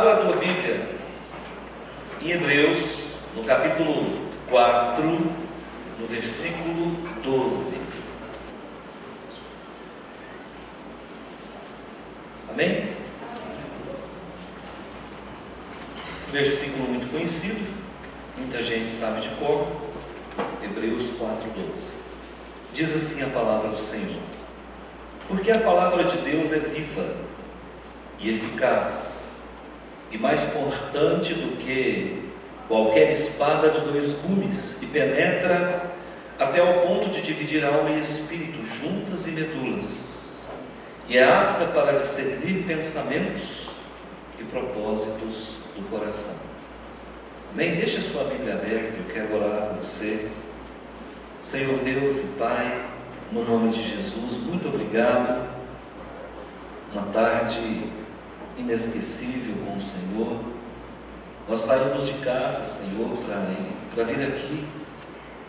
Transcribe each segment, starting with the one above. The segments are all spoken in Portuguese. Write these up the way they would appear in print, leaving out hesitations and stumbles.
Abra a tua Bíblia em Hebreus, no capítulo 4, no versículo 12. Amém? Versículo muito conhecido, muita gente sabe de cor. Hebreus 4:12. Diz assim a palavra do Senhor: porque a palavra de Deus é viva e eficaz, e mais cortante do que qualquer espada de dois gumes, e penetra até ao ponto de dividir alma e espírito, juntas e medulas, e é apta para discernir pensamentos e propósitos do coração. Amém? Deixa sua Bíblia aberta, eu quero orar com você. Senhor Deus e Pai, no nome de Jesus, muito obrigado. Uma tarde inesquecível com o Senhor. Nós saímos de casa, Senhor, para vir aqui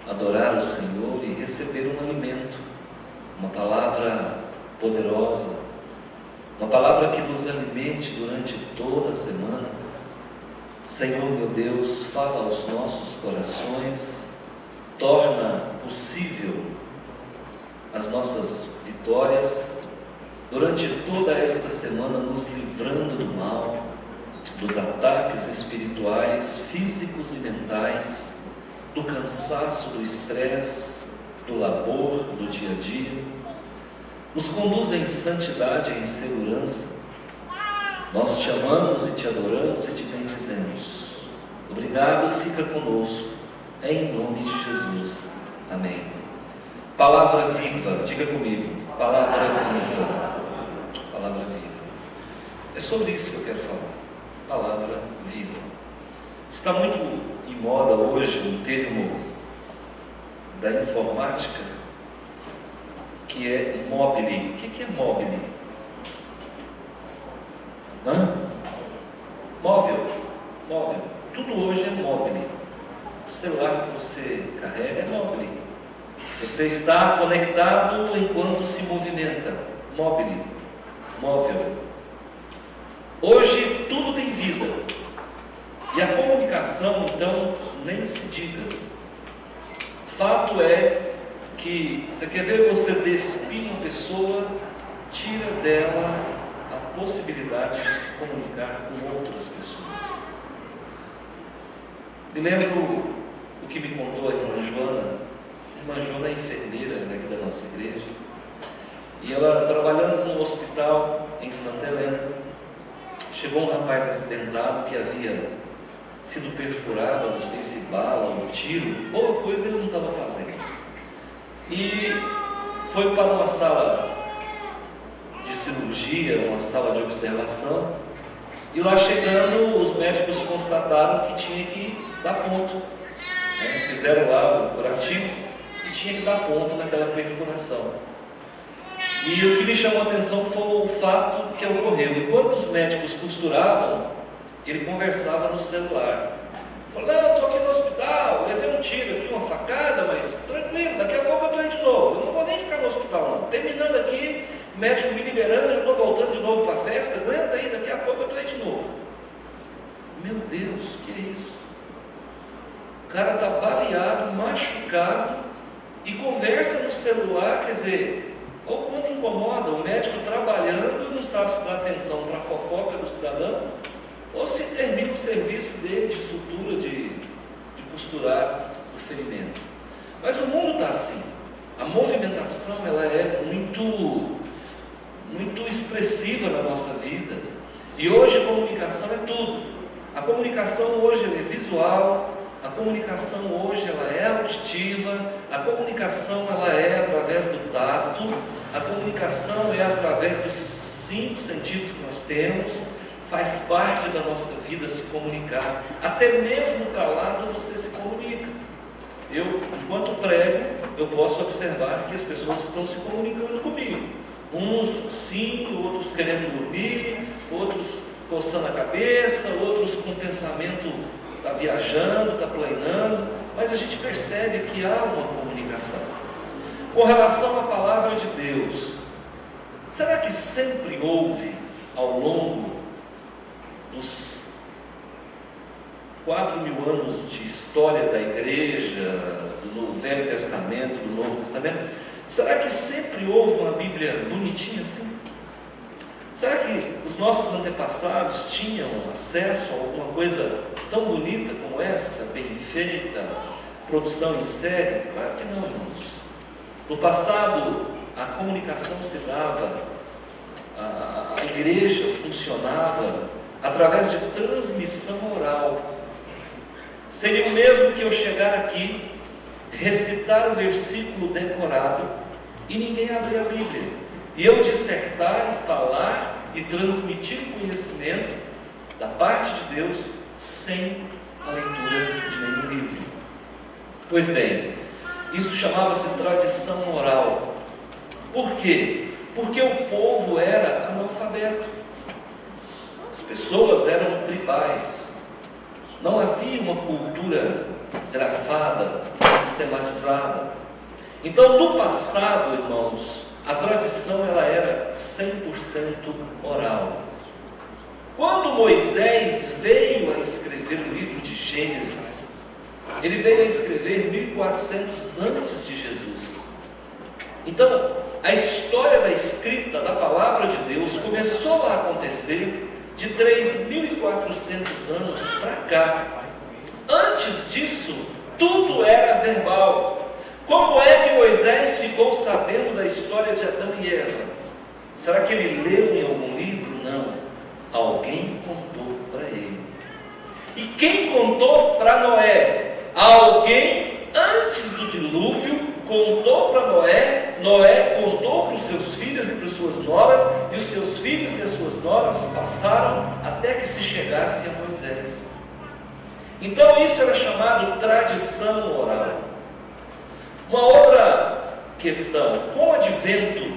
adorar o Senhor e receber um alimento, uma palavra poderosa, uma palavra que nos alimente durante toda a semana. Senhor, meu Deus, fala aos nossos corações, torna possível as nossas vitórias durante toda esta semana, nos livrando do mal, dos ataques espirituais, físicos e mentais, do cansaço, do estresse, do labor do dia a dia. Nos conduz em santidade e em segurança. Nós te amamos e te adoramos e te bendizemos. Obrigado, fica conosco, em nome de Jesus. Amém. Palavra viva, diga comigo, palavra viva. Palavra viva. É sobre isso que eu quero falar. Palavra viva. Está muito em moda hoje um termo da informática que é mobile. O que é mobile? Móvel. Tudo hoje é mobile. O celular que você carrega é mobile. Você está conectado enquanto se movimenta. Mobile. Móvel. Hoje tudo tem vida. E a comunicação, então, nem se diga. Fato é que, você quer ver, você despir uma pessoa, tira dela a possibilidade de se comunicar com outras pessoas. Me lembro o que me contou a irmã Joana. A irmã Joana é enfermeira aqui da nossa igreja. E ela, trabalhando num hospital em Santa Helena, chegou um rapaz acidentado que havia sido perfurado, não sei se bala ou tiro, boa coisa ele não estava fazendo. E foi para uma sala de cirurgia, uma sala de observação, e lá chegando, os médicos constataram que tinha que dar ponto. Fizeram lá o curativo e tinha que dar ponto naquela perfuração. E o que me chamou a atenção foi o fato que ocorreu. Enquanto os médicos costuravam, ele conversava no celular. Falou: não, eu estou aqui no hospital, levei um tiro aqui, uma facada, mas tranquilo, daqui a pouco eu estou aí de novo. Eu não vou nem ficar no hospital não. Terminando aqui, o médico me liberando, já estou voltando de novo para a festa, aguenta aí, daqui a pouco eu estou aí de novo. Meu Deus, que é isso? O cara está baleado, machucado, e conversa no celular, quer dizer... Ou quanto incomoda o médico trabalhando e não sabe se dá atenção para a fofoca do cidadão, ou se termina o serviço dele de sutura, de costurar o ferimento. Mas o mundo está assim. A movimentação ela é muito expressiva na nossa vida. E hoje a comunicação é tudo. A comunicação hoje ela é visual. A comunicação hoje ela é auditiva, a comunicação ela é através do tato, a comunicação é através dos 5 sentidos que nós temos, faz parte da nossa vida se comunicar, até mesmo calado você se comunica. Eu, enquanto prego, eu posso observar que as pessoas estão se comunicando comigo, uns sim, outros querendo dormir, outros coçando a cabeça, outros com pensamento... está viajando, está planando, mas a gente percebe que há uma comunicação. Com relação à palavra de Deus, será que sempre houve, ao longo dos 4.000 anos de história da igreja, do Velho Testamento, do Novo Testamento, será que sempre houve uma Bíblia bonitinha assim? Será que os nossos antepassados tinham acesso a alguma coisa tão bonita como essa, bem feita, produção em série? Claro que não, irmãos. No passado, a comunicação se dava, a igreja funcionava através de transmissão oral. Seria o mesmo que eu chegar aqui, recitar o versículo decorado e ninguém abrir a Bíblia, e eu dissertar e falar e transmitir conhecimento da parte de Deus sem a leitura de nenhum livro. Pois bem, isso chamava-se tradição oral. Por quê? Porque o povo era analfabeto, as pessoas eram tribais, não havia uma cultura grafada, sistematizada. Então, no passado, irmãos, a tradição ela era 100% oral. Quando Moisés veio a escrever o livro de Gênesis, ele veio a escrever 1400 antes de Jesus. Então, a história da escrita da palavra de Deus começou a acontecer de 3.400 anos para cá. Antes disso, tudo era verbal. Como é que Moisés ficou sabendo da história de Adão e Eva? Será que ele leu em algum livro? Não. Alguém contou para ele. E quem contou para Noé? Alguém antes do dilúvio contou para Noé. Noé contou para os seus filhos e para as suas noras, e os seus filhos e as suas noras passaram até que se chegasse a Moisés. Então isso era chamado tradição oral. Uma outra questão: com o advento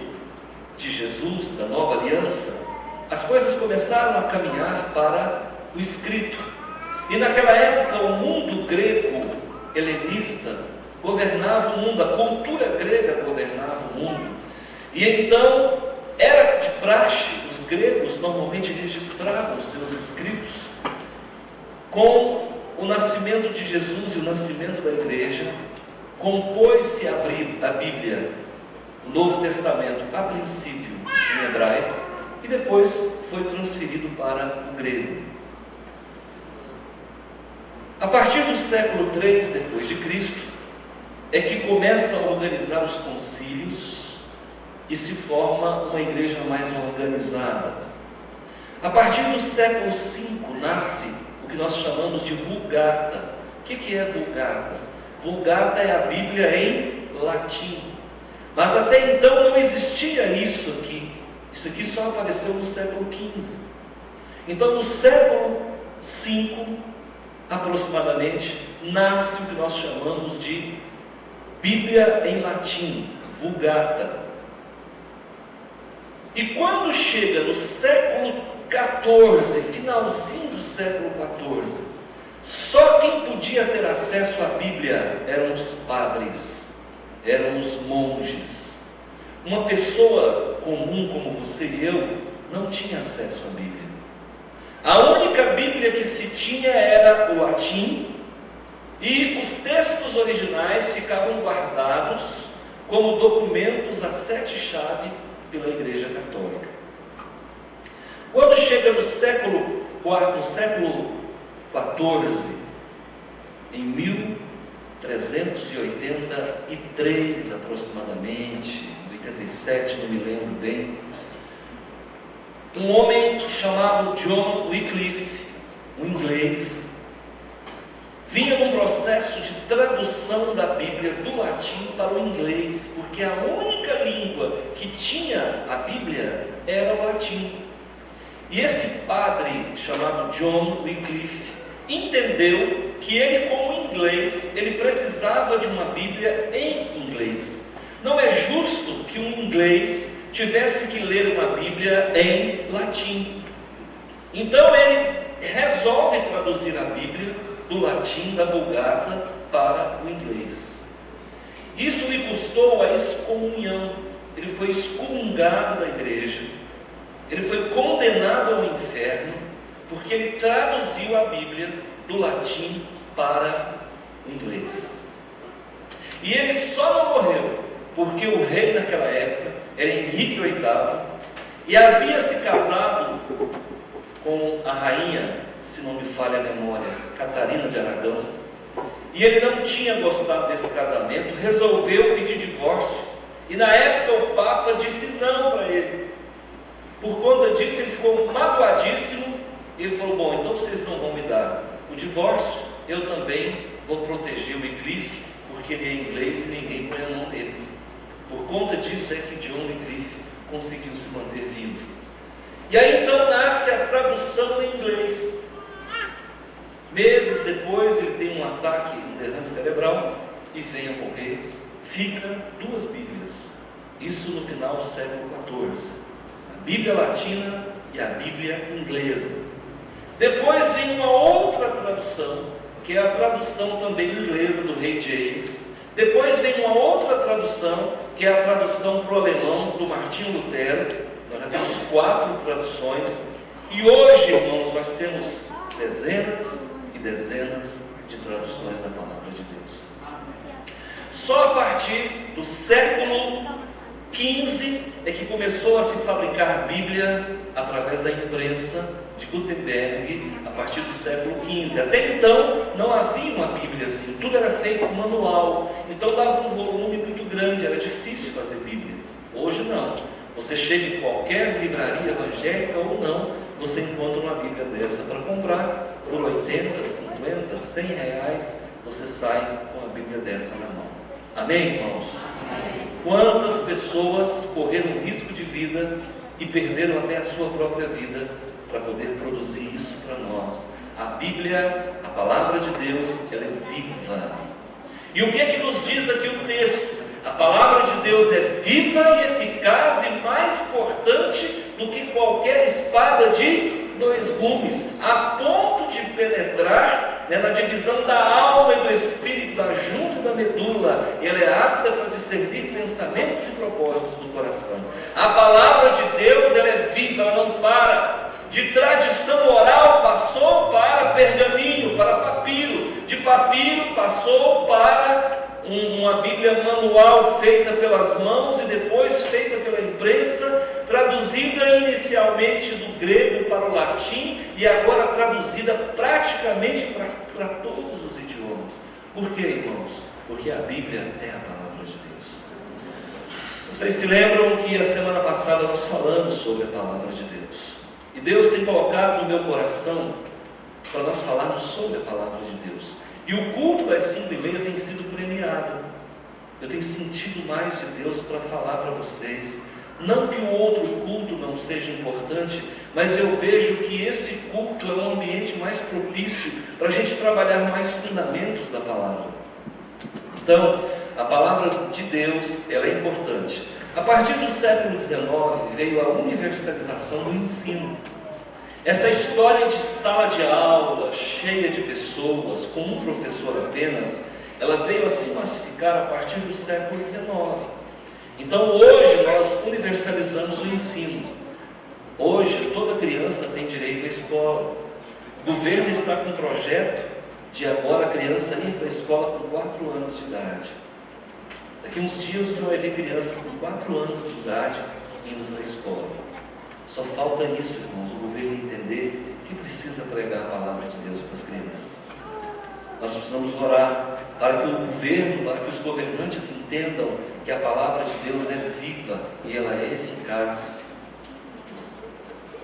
de Jesus, da nova aliança, as coisas começaram a caminhar para o escrito. E naquela época o mundo grego helenista governava o mundo, a cultura grega governava o mundo. E então era de praxe, os gregos normalmente registravam os seus escritos. Com o nascimento de Jesus e o nascimento da igreja, compôs-se a Bíblia, o Novo Testamento, a princípio em hebraico, e depois foi transferido para o grego. A partir do século III depois de Cristo, é que começa a organizar os concílios e se forma uma igreja mais organizada. A partir do século V nasce o que nós chamamos de Vulgata. O que é Vulgata? Vulgata é a Bíblia em latim. Mas até então não existia isso aqui. Isso aqui só apareceu no século XV. Então no século V, aproximadamente, nasce o que nós chamamos de Bíblia em latim, Vulgata. E quando chega no século XIV, finalzinho do século XIV, só quem podia ter acesso à Bíblia eram os padres, eram os monges. Uma pessoa comum como você e eu não tinha acesso à Bíblia. A única Bíblia que se tinha era o latim, e os textos originais ficavam guardados como documentos a 7 chaves pela Igreja Católica. Quando chega no século XIV, em 1383 aproximadamente, 87, não me lembro bem, um homem chamado John Wycliffe, um inglês, vinha num processo de tradução da Bíblia do latim para o inglês, porque a única língua que tinha a Bíblia era o latim. E esse padre, chamado John Wycliffe, entendeu que ele, como inglês, ele precisava de uma Bíblia em inglês. Não é justo que um inglês tivesse que ler uma Bíblia em latim. Então ele resolve traduzir a Bíblia do latim, da Vulgata, para o inglês. Isso lhe custou a excomunhão. Ele foi excomungado da igreja, ele foi condenado ao inferno, porque ele traduziu a Bíblia do latim para o inglês. E ele só não morreu porque o rei naquela época era Henrique VIII e havia se casado com a rainha, se não me falha a memória, Catarina de Aragão, e ele não tinha gostado desse casamento, resolveu pedir divórcio, e na época o Papa disse não para ele. Por conta disso ele ficou magoadíssimo, e ele falou: bom, então vocês não vão me dar o divórcio, eu também vou proteger o Wycliffe, porque ele é inglês e ninguém põe a mão nele. Por conta disso é que John Wycliffe conseguiu se manter vivo. E aí então nasce a tradução em inglês. Meses depois ele tem um ataque, um derrame cerebral e vem a morrer. Fica 2 Bíblias. Isso no final do século XIV. A Bíblia latina e a Bíblia inglesa. Depois vem uma outra tradução, que é a tradução também inglesa do rei James. Depois vem uma outra tradução, que é a tradução para o alemão do Martinho Lutero. Nós já temos 4 traduções. E hoje, irmãos, nós temos dezenas e dezenas de traduções da palavra de Deus. Só a partir do século XV é que começou a se fabricar Bíblia através da imprensa de Gutenberg, a partir do século XV. Até então não havia uma Bíblia assim, tudo era feito manual, então dava um volume muito grande, era difícil fazer Bíblia. Hoje não, você chega em qualquer livraria evangélica ou não, você encontra uma Bíblia dessa para comprar por 80, 50, 100 reais, você sai com a Bíblia dessa na mão. Amém, irmãos? Quantas pessoas correram risco de vida e perderam até a sua própria vida para poder produzir isso para nós? A Bíblia, a palavra de Deus, ela é viva. E o que é que nos diz aqui o texto? A palavra de Deus é viva e eficaz e mais cortante do que qualquer espada de 2 gumes, a ponto de penetrar na divisão da alma e do espírito, da junta e da medula. Ela é apta para discernir pensamentos e propósitos do coração. A palavra de Deus, ela é viva, ela não para. De tradição oral passou para pergaminho, para papiro. De papiro passou para uma Bíblia manual feita pelas mãos e depois feita pela imprensa, traduzida inicialmente do grego para o latim e agora traduzida praticamente para todos os idiomas. Por quê, irmãos? Porque a Bíblia é a palavra de Deus. Vocês se lembram que a semana passada nós falamos sobre a palavra de Deus. E Deus tem colocado no meu coração para nós falarmos sobre a palavra de Deus. E o culto das 5h30 tem sido premiado. Eu tenho sentido mais de Deus para falar para vocês. Não que o outro culto não seja importante, mas eu vejo que esse culto é um ambiente mais propício para a gente trabalhar mais fundamentos da palavra. Então, a palavra de Deus, ela é importante. A partir do século XIX veio a universalização do ensino. Essa história de sala de aula cheia de pessoas, com um professor apenas, ela veio a se massificar a partir do século XIX. Então hoje nós universalizamos o ensino. Hoje toda criança tem direito à escola. O governo está com um projeto de agora a criança ir para a escola com 4 anos de idade. Daqui uns dias você vai ver criança com 4 anos de idade indo para a escola. Só falta isso, irmãos, o governo entender que precisa pregar a palavra de Deus para as crianças. Nós precisamos orar para que o governo, para que os governantes entendam que a palavra de Deus é viva e ela é eficaz.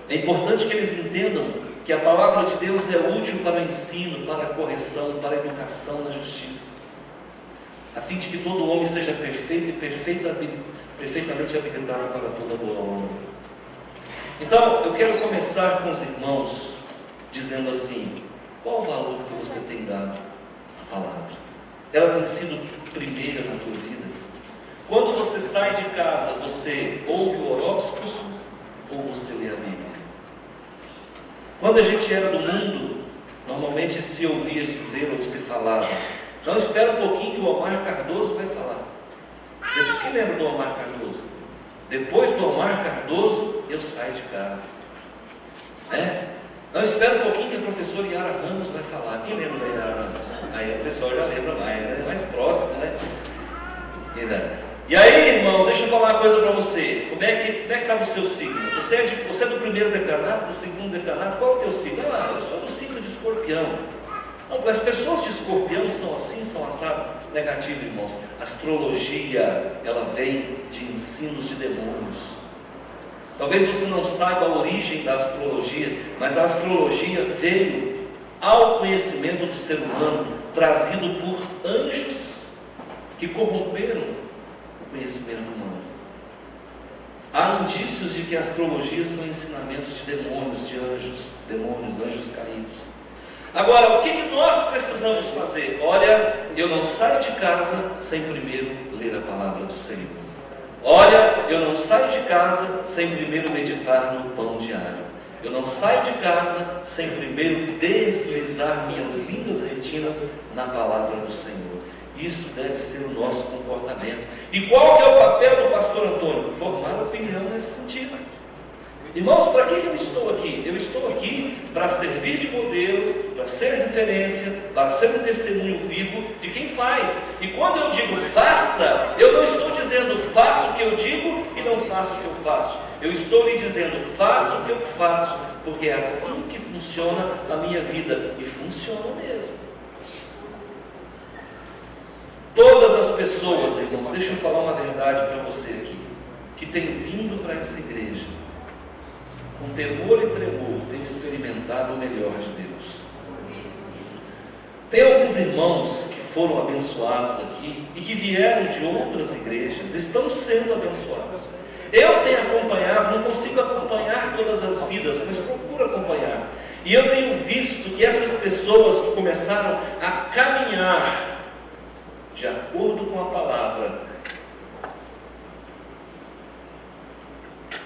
É importante que eles entendam que a palavra de Deus é útil para o ensino, para a correção, para a educação na justiça, a fim de que todo homem seja perfeito e perfeitamente habilitado para toda boa obra. Então, eu quero começar com os irmãos dizendo assim: qual o valor que você tem dado à palavra? Ela tem sido primeira na tua vida? Quando você sai de casa, você ouve o horóscopo ou você lê a Bíblia? Quando a gente era do mundo, normalmente se ouvia dizer ou se falava: não, espera um pouquinho que o Omar Cardoso vai falar. Quem lembra do Omar Cardoso? Depois do Omar Cardoso, eu saio de casa. Não, espera um pouquinho que a professora Yara Ramos vai falar. Quem lembra da Yara Ramos? Aí o pessoal já lembra mais, né? Mais próximo, né? E aí, irmãos, deixa eu falar uma coisa para você. Como é que estava o seu signo? Você é do primeiro decanato, do segundo decanato? Qual é o teu signo? Ah, eu sou do signo de Escorpião. Não, as pessoas de Escorpião são assim, são assado negativo, irmãos. A astrologia, ela vem de ensinos de demônios. Talvez você não saiba a origem da astrologia, mas a astrologia veio ao conhecimento do ser humano, trazido por anjos que corromperam o conhecimento humano. Há indícios de que a astrologia são ensinamentos de demônios, de anjos, anjos caídos. Agora, o que nós precisamos fazer? Olha, eu não saio de casa sem primeiro ler a palavra do Senhor. Olha, eu não saio de casa sem primeiro meditar no pão diário. Eu não saio de casa sem primeiro deslizar minhas lindas retinas na palavra do Senhor. Isso deve ser o nosso comportamento. E qual que é o papel do pastor Antônio? Formar opinião nesse sentido. Irmãos, para que eu estou aqui? Eu estou aqui para servir de modelo, para ser referência, para ser um testemunho vivo de quem faz. E quando eu digo faça, eu não estou dizendo faça o que eu digo e não faça o que eu faço. Eu estou lhe dizendo faça o que eu faço, porque é assim que funciona a minha vida. E funciona mesmo. Todas as pessoas, irmãos, deixa eu falar uma verdade para você aqui, que tem vindo para essa igreja, com temor e tremor, tem experimentado o melhor de Deus. Tem alguns irmãos que foram abençoados aqui e que vieram de outras igrejas, estão sendo abençoados. Eu tenho acompanhado, não consigo acompanhar todas as vidas, mas procuro acompanhar. E eu tenho visto que essas pessoas que começaram a caminhar de acordo com a palavra,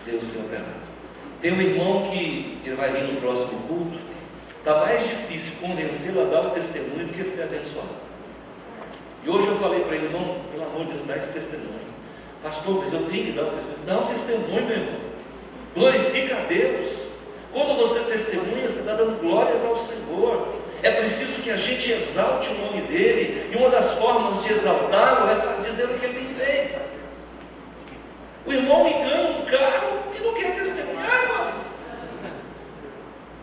Deus tem operado. Tem um irmão que ele vai vir no próximo culto, está mais difícil convencê-lo a dar o testemunho do que ser abençoado. E hoje eu falei para ele, irmão, pelo amor de Deus, dá esse testemunho. Pastor, mas eu tenho que dar o testemunho. Dá um testemunho, meu irmão. Glorifica a Deus. Quando você testemunha, você está dando glórias ao Senhor. É preciso que a gente exalte o nome dEle, e uma das formas de exaltá-lo é dizer o que Ele tem feito. O irmão me ganha um carro e não quer testemunhar, irmão.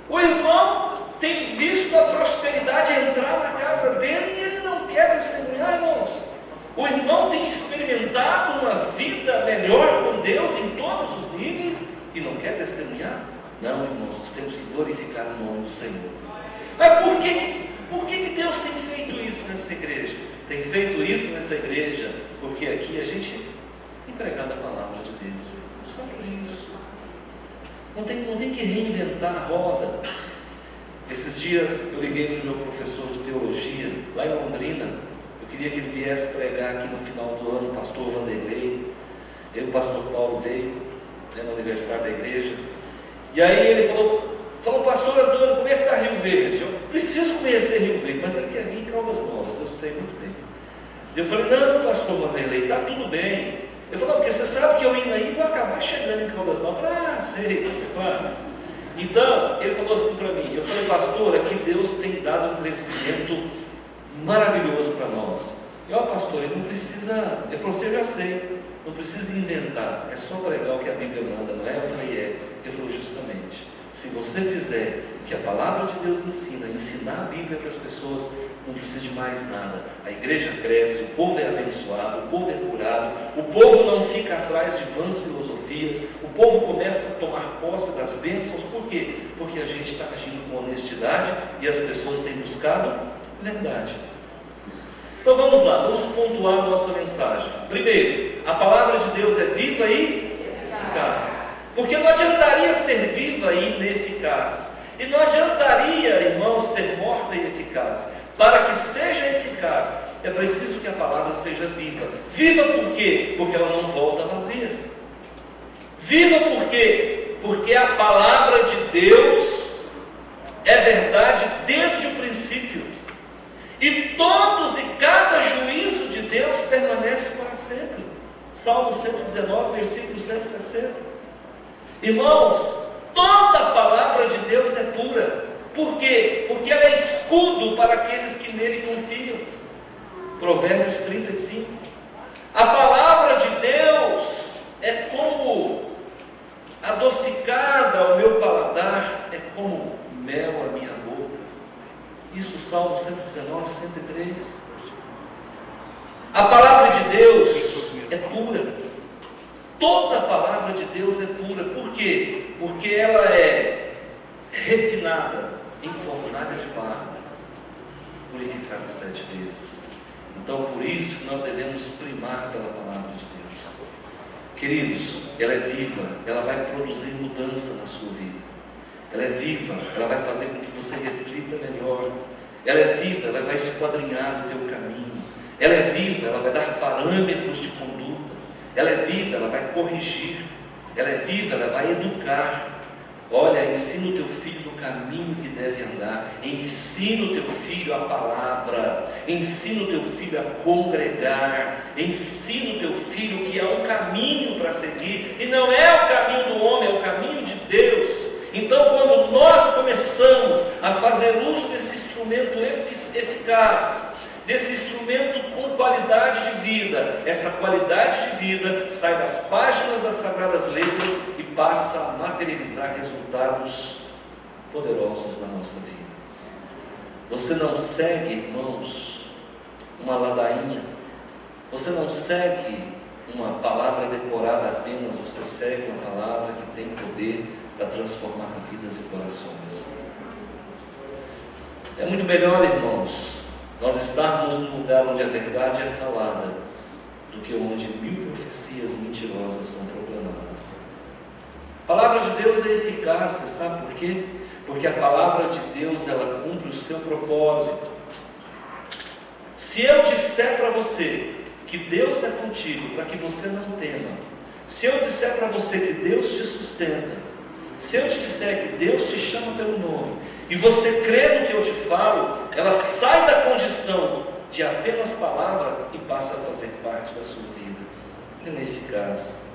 O irmão tem visto a prosperidade entrar na casa dele e ele não quer testemunhar, irmãos. O irmão tem experimentado uma vida melhor com Deus em todos os níveis e não quer testemunhar? Não, irmãos, nós temos que glorificar o nome do Senhor. Mas por que Deus tem feito isso nessa igreja? Tem feito isso nessa igreja porque aqui a gente tem pregado a palavra de Deus. Só por isso. Não tem que reinventar a roda. Esses dias eu liguei para o meu professor de teologia, lá em Londrina. Eu queria que ele viesse pregar aqui no final do ano, o pastor Vanderlei. O pastor Paulo veio, né, no aniversário da igreja. E aí ele falou, pastor Antônio, como é que está Rio Verde? Eu preciso conhecer Rio Verde, mas ele quer vir em Caldas Novas, eu sei muito bem. Eu falei, não, pastor Vanderlei, está tudo bem. Ele falou, porque você sabe que eu indo aí vou acabar chegando em Caldas Novas. Eu falei, sei, claro. Então, ele falou assim para mim, eu falei, pastor, aqui Deus tem dado um crescimento maravilhoso para nós. E ó, pastor, ele não precisa, ele falou assim, eu já sei, não precisa inventar, é só pregar o que a Bíblia manda, não é? Eu falei, é. Ele falou, justamente, se você fizer o que a palavra de Deus ensina, ensinar a Bíblia para as pessoas, não precisa de mais nada. A igreja cresce, o povo é abençoado, o povo é curado, o povo não fica atrás de vãs filosofias, o povo começa a tomar posse das bênçãos. Por quê? Porque a gente está agindo com honestidade e as pessoas têm buscado verdade. Então vamos lá, vamos pontuar a nossa mensagem. Primeiro, a palavra de Deus é viva e eficaz. Porque não adiantaria ser viva e ineficaz. E não adiantaria, irmãos, ser morta e eficaz. Para que seja eficaz, é preciso que a palavra seja viva. Viva por quê? Porque ela não volta vazia. Viva por quê? Porque a palavra de Deus é verdade desde o princípio. E todos e cada juízo de Deus permanece para sempre. Salmo 119, versículo 160. Irmãos, Toda a palavra de Deus é pura. Por quê? Porque ela é escudo para aqueles que nele confiam. Provérbios 35. A palavra de Deus é como adocicada ao meu paladar, é como mel à minha boca. Isso Salmo 119, 103. A palavra de Deus é pura. Toda a palavra de Deus é pura. Por quê? Porque ela é refinada em fornalha de barro, purificada 7 vezes. Então, por isso que nós devemos primar pela palavra de Deus. Queridos, ela é viva, ela vai produzir mudança na sua vida. Ela é viva, ela vai fazer com que você reflita melhor. Ela é viva, ela vai esquadrinhar o teu caminho. Ela é viva, ela vai dar parâmetros de conduta. Ela é viva, ela vai corrigir. Ela é viva, ela vai educar. Olha, ensina o teu filho no caminho que deve andar. Ensina o teu filho a palavra. Ensina o teu filho a congregar. Ensina o teu filho que há um caminho para seguir. E não é o caminho do homem, é o caminho de Deus. Então, quando nós começamos a fazer uso desse instrumento eficaz, desse instrumento com qualidade de vida, essa qualidade de vida sai das páginas das Sagradas Letras e passa a materializar resultados poderosos na nossa vida. Você não segue, irmãos, uma ladainha, você não segue uma palavra decorada apenas, você segue uma palavra que tem poder para transformar vidas e corações. É muito melhor, irmãos, nós estarmos no lugar onde a verdade é falada, do que onde 1000 profecias mentirosas são proclamadas. A palavra de Deus é eficaz, você sabe por quê? Porque a palavra de Deus, ela cumpre o seu propósito. Se eu disser para você que Deus é contigo, para que você não tema, se eu disser para você que Deus te sustenta, se eu te disser que Deus te chama pelo nome, e você crê no que eu te falo, ela sai da condição de apenas palavra e passa a fazer parte da sua vida. Ela é eficaz.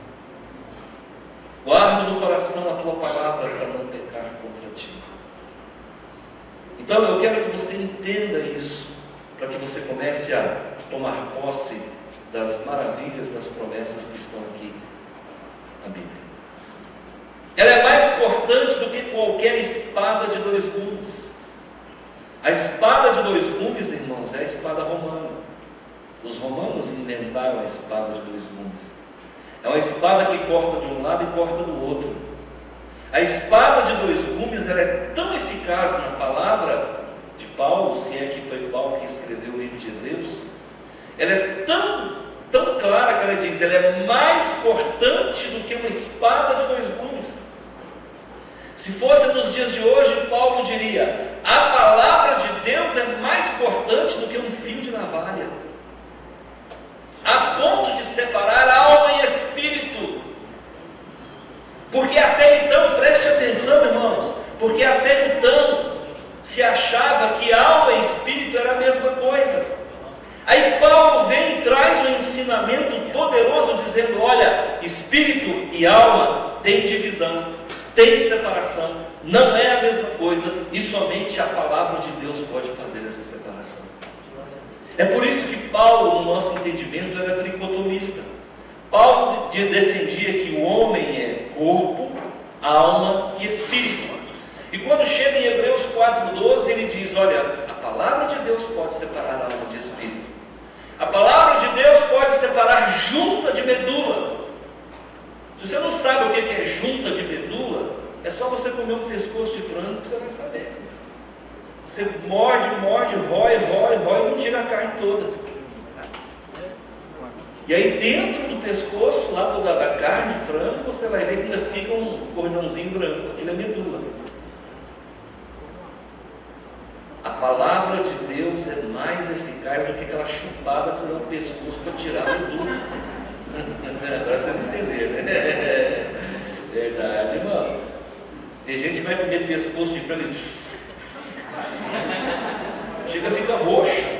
Guarda no coração a tua palavra para não pecar contra ti. Então eu quero que você entenda isso, para que você comece a tomar posse das maravilhas das promessas que estão aqui na Bíblia. Ela é mais cortante do que qualquer espada de 2 gumes. A espada de 2 gumes, irmãos, é a espada romana. Os romanos inventaram a espada de 2 gumes. É uma espada que corta de um lado e corta do outro. A espada de 2 gumes, ela é tão eficaz na palavra de Paulo, se é que foi Paulo que escreveu o livro de Hebreus, ela é tão clara que ela diz, ela é mais cortante do que uma espada de 2 gumes. Se fosse nos dias de hoje, Paulo diria, a palavra de Deus é mais cortante do que um fio de navalha, a ponto de separar alma e espírito. Porque até então, preste atenção, irmãos, porque até então se achava que alma e espírito era a mesma coisa. Aí Paulo vem e traz um ensinamento poderoso, dizendo, olha, espírito e alma têm divisão, tem separação, não é a mesma coisa, e somente a palavra de Deus pode fazer essa separação. É por isso que Paulo, no nosso entendimento, era tricotomista. Paulo defendia que o homem é corpo, alma e espírito. E quando chega em Hebreus 4,12, ele diz, olha, a palavra de Deus pode separar alma de espírito. A palavra de Deus pode separar junta de medula. Se você não sabe o que é junta de medula, é só você comer um pescoço de frango que você vai saber. Você morde, rói e não tira a carne toda. E aí dentro do pescoço, lá toda a carne de frango, você vai ver que ainda fica um cordãozinho branco, aquilo é medula. A palavra de Deus é mais eficaz do que aquela chupada que você dá no pescoço para tirar a medula. Agora vocês entenderam, né? Verdade, irmão. Tem gente que vai comer pescoço de frango e chega a ficar roxo.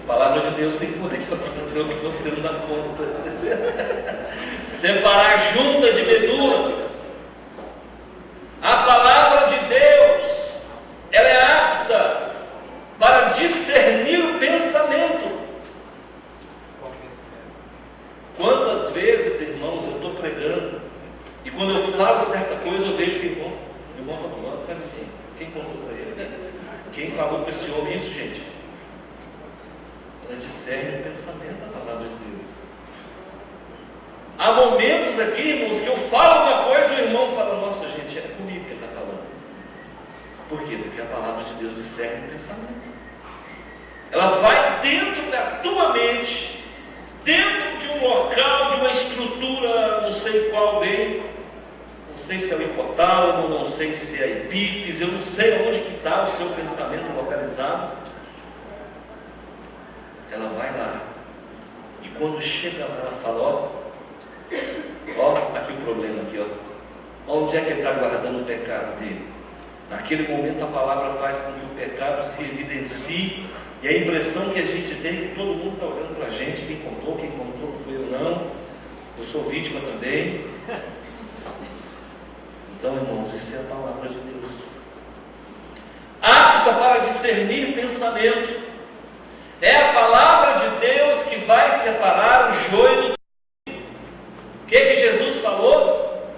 A palavra de Deus tem poder para fazer o que você não dá conta. Separar junta de medula. A palavra de Deus, ela é apta para discernir o pensamento. Quantas vezes, irmãos, eu estou pregando e quando eu falo certa coisa eu vejo que o irmão está do lado, faz assim. Quem contou para ele? Quem falou para esse homem isso, gente? Ela discerne o pensamento da palavra de Deus. Há momentos aqui, irmãos, que eu falo uma coisa e o irmão fala: nossa, gente, é comigo que ele está falando. Por quê? Porque a palavra de Deus discerne o pensamento. Ela vai dentro da tua mente, dentro de um local, de uma estrutura, não sei qual bem, não sei se é o hipotálamo, não sei se é a epífise, eu não sei onde que está o seu pensamento localizado. Ela vai lá, e quando chega lá, ela fala: ó, aqui o problema aqui, ó. Onde é que ele está guardando o pecado dele? Naquele momento a palavra faz com que o pecado se evidencie, e a impressão que a gente tem é que todo mundo está olhando para a gente, quem contou não fui eu não, eu sou vítima também. Então, irmãos, isso é a palavra de Deus, apta para discernir pensamento. É a palavra de Deus que vai separar o joio do trigo. O que Jesus falou?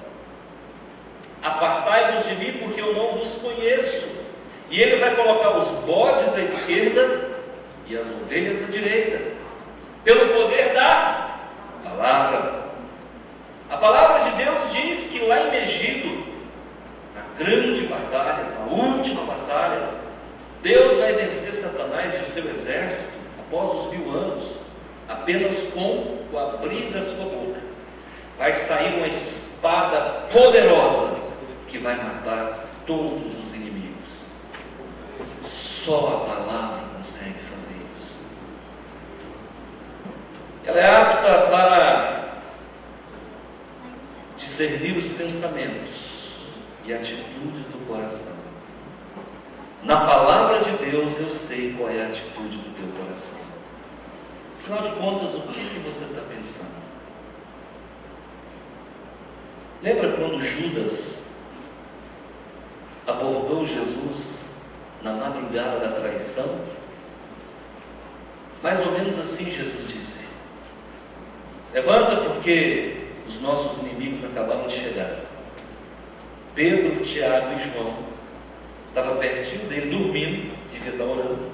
Apartai-vos de mim, porque eu não vos conheço. E ele vai colocar os bodes à esquerda e as ovelhas à direita, pelo poder da palavra. A palavra de Deus diz que lá em Megido, na grande batalha, na última batalha, Deus vai vencer Satanás e o seu exército após os 1000 anos, apenas com o abrir da sua boca. Vai sair uma espada poderosa que vai matar todos os inimigos. Só a palavra consegue fazer isso. Ela é apta para discernir os pensamentos e atitudes do coração. Na palavra de Deus eu sei qual é a atitude do teu coração. Afinal de contas, o que você está pensando? Lembra quando Judas abordou Jesus na madrugada da traição? Mais ou menos assim Jesus disse: levanta, porque os nossos inimigos acabaram de chegar. Pedro, Tiago e João estava pertinho dele, dormindo, devia estar orando.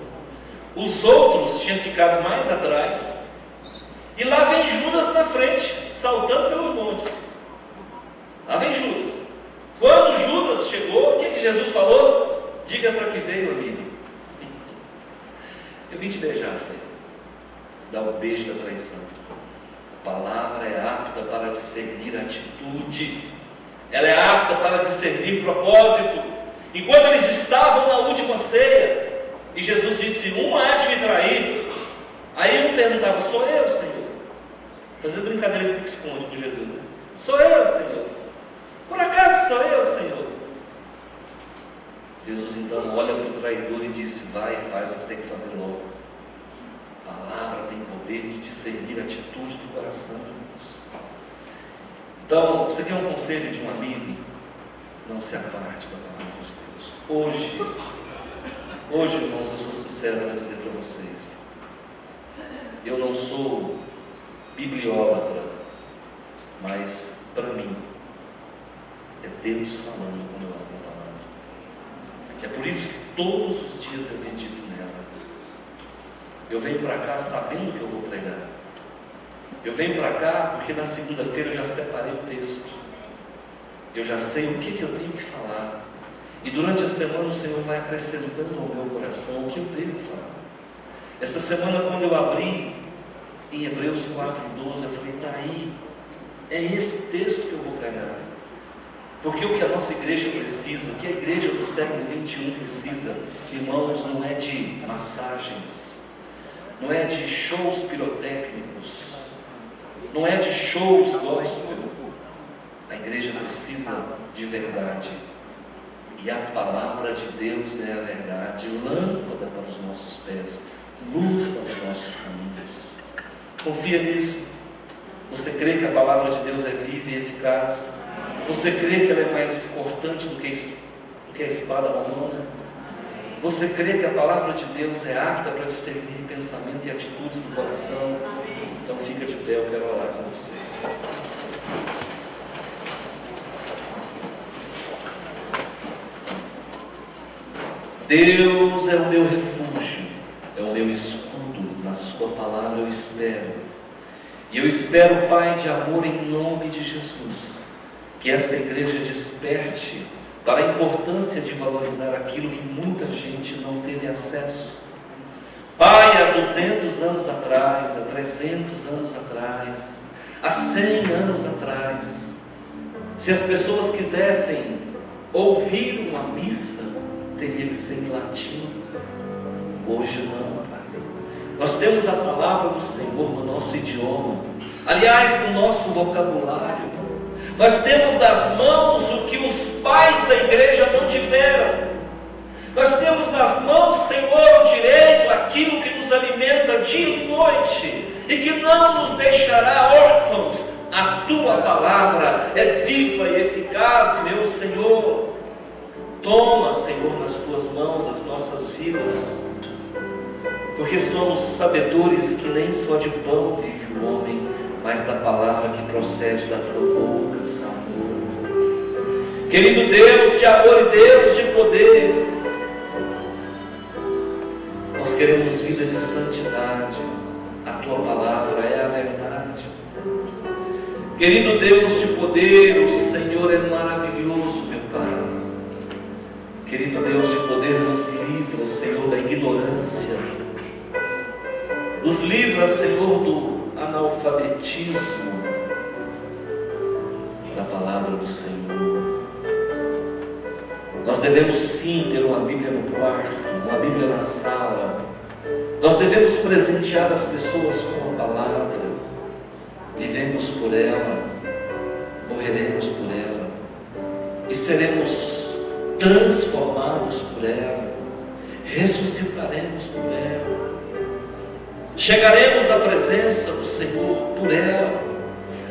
Os outros tinham ficado mais atrás, e lá vem Judas na frente, saltando pelos montes. Lá vem Judas. Quando Judas chegou, o que Jesus falou? Diga para que veio, amigo. Eu vim te beijar, Senhor. Dar o beijo da traição. A palavra é apta para discernir atitude. Ela é apta para discernir propósito. Enquanto eles estavam na última ceia, e Jesus disse: um há de me trair. Aí um perguntava: sou eu, Senhor? Fazendo brincadeira de pique-esconde com Jesus, né? Sou eu, Senhor? Por acaso sou eu, Senhor? Jesus então olha para o traidor e disse: vai, faz o que tem que fazer logo. A palavra tem poder de discernir a atitude do coração, irmãos. Então, você quer um conselho de um amigo? Não se aparte da palavra de Deus. Hoje, irmãos, eu sou sincero para dizer para vocês: eu não sou bibliólatra, mas para mim é Deus falando quando eu abro a palavra. É por isso que todos os dias eu medito nela. Eu venho para cá sabendo que eu vou pregar. Eu venho para cá porque na segunda-feira eu já separei o texto. Eu já sei o que eu tenho que falar. E durante a semana o Senhor vai acrescentando ao meu coração o que eu devo falar. Essa semana, quando eu abri em Hebreus 4:12, eu falei: está aí, é esse texto que eu vou pregar. Porque o que a nossa igreja precisa, o que a igreja do século 21 precisa, irmãos, não é de massagens, não é de shows pirotécnicos, não é de shows gospel. A igreja precisa de verdade. E a palavra de Deus é a verdade, lâmpada para os nossos pés, luz para os nossos caminhos. Confia nisso. Você crê que a palavra de Deus é viva e eficaz? Você crê que ela é mais cortante do que a espada romana? Você crê que a palavra de Deus é apta para discernir pensamento e atitudes do coração? Então fica de pé, eu quero orar com você. Deus é o meu refúgio, é o meu escudo, na sua palavra eu espero. E eu espero, Pai de amor, em nome de Jesus, que essa igreja desperte para a importância de valorizar aquilo que muita gente não teve acesso. Pai, há 200 anos atrás, há 300 anos atrás, há 100 anos atrás, se as pessoas quisessem ouvir uma missa, teria que ser em latim. Hoje não, Pai. Nós temos a palavra do Senhor no nosso idioma, aliás, no nosso vocabulário. Nós temos nas mãos o que os pais da igreja não tiveram. Nós temos nas mãos, Senhor, o direito, aquilo que nos alimenta dia e noite, e que não nos deixará órfãos. A Tua palavra é viva e eficaz, meu Senhor. Toma, Senhor, nas Tuas mãos as nossas vidas, porque somos sabedores que nem só de pão vive o homem, mas da palavra que procede da Tua boca, Senhor. Querido Deus de amor e Deus de poder, nós queremos vida de santidade. A Tua palavra é a verdade. Querido Deus de poder, o Senhor é maravilhoso, meu Pai. Querido Deus de poder, nos livra, Senhor, da ignorância. Nos livra, Senhor, do analfabetismo da palavra do Senhor. Nós devemos sim ter uma Bíblia no quarto, uma Bíblia na sala. Nós devemos presentear as pessoas com a palavra. Vivemos por ela, morreremos por ela e seremos transformados por ela, ressuscitaremos por ela, chegaremos à presença do Senhor por ela,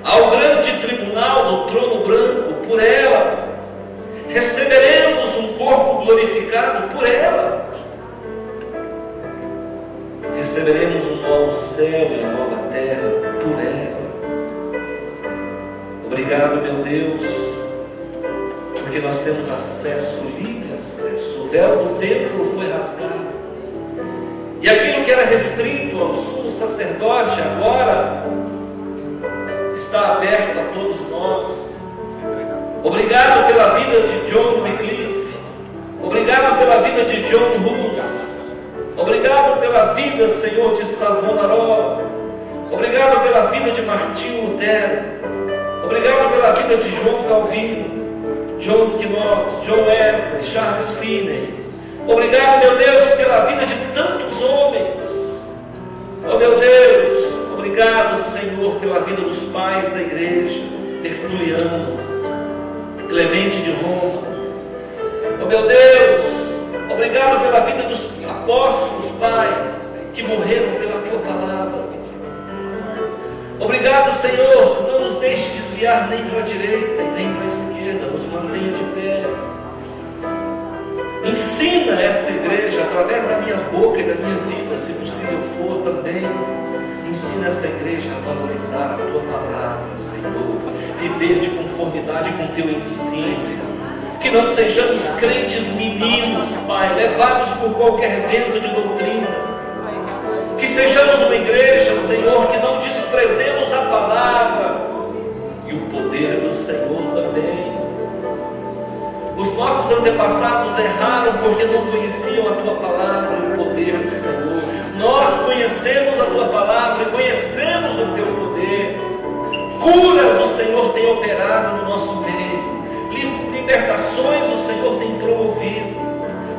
ao grande tribunal do trono branco por ela, receberemos um corpo glorificado por ela, receberemos um novo céu e uma nova terra por ela. Obrigado, meu Deus, porque nós temos acesso, livre acesso. O véu do templo foi rasgado, e aquilo que era restrito ao sumo sacerdote agora está aberto a todos nós. Obrigado pela vida de John Wycliffe, obrigado pela vida de John Hus, obrigado pela vida, Senhor, de Savonarola, obrigado pela vida de Martinho Lutero, obrigado pela vida de João Calvino, John Knox, John Wesley, Charles Finney. Obrigado, meu Deus, pela vida de tantos homens. Oh, meu Deus, obrigado, Senhor, pela vida dos pais da igreja, Tertuliano, Clemente de Roma. Oh, meu Deus, obrigado pela vida dos apóstolos, Pai, que morreram pela Tua palavra. Obrigado, Senhor, não nos deixe desviar nem para a direita e nem para a esquerda, nos mantenha de pé. Ensina essa igreja, através da minha boca e da minha vida, se possível for também, ensina essa igreja a valorizar a Tua palavra, Senhor, viver de conformidade com o Teu ensino, que não sejamos crentes meninos, Pai, levados por qualquer vento de doutrina, que sejamos uma igreja, Senhor, que não desprezemos a palavra e o poder do Senhor também. Os nossos antepassados erraram porque não conheciam a Tua palavra e o poder do Senhor. Nós conhecemos a Tua palavra e conhecemos o Teu poder. Curas o Senhor tem operado no nosso meio, libertações o Senhor tem promovido,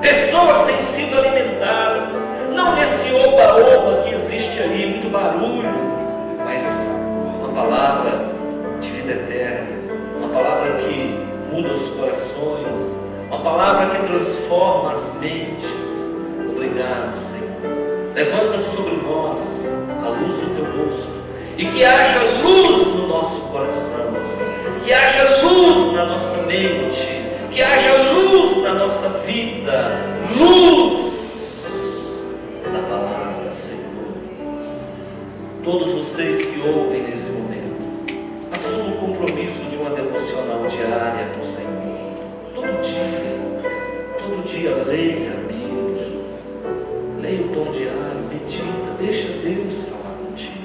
pessoas têm sido alimentadas, não nesse oba-oba que existe aí, muito barulho, mas uma palavra de vida eterna, uma palavra que muda os corações, uma palavra que transforma as mentes. Obrigado, Senhor. Levanta e que haja luz no nosso coração, que haja luz na nossa mente, que haja luz na nossa vida, luz da palavra, Senhor. Todos vocês que ouvem nesse momento, assumam o compromisso de uma devocional diária com o Senhor. Todo dia leia a Bíblia, leia o tom diário, medita, deixa Deus falar contigo.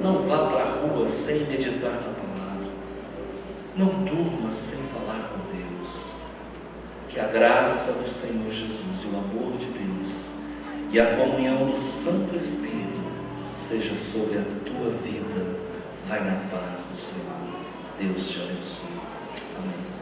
Não vá para a rua sem meditar na palavra, não durma sem falar com Deus. Que a graça do Senhor Jesus e o amor de Deus e a comunhão do Santo Espírito seja sobre a tua vida. Vai na paz do Senhor. Deus te abençoe. Amém.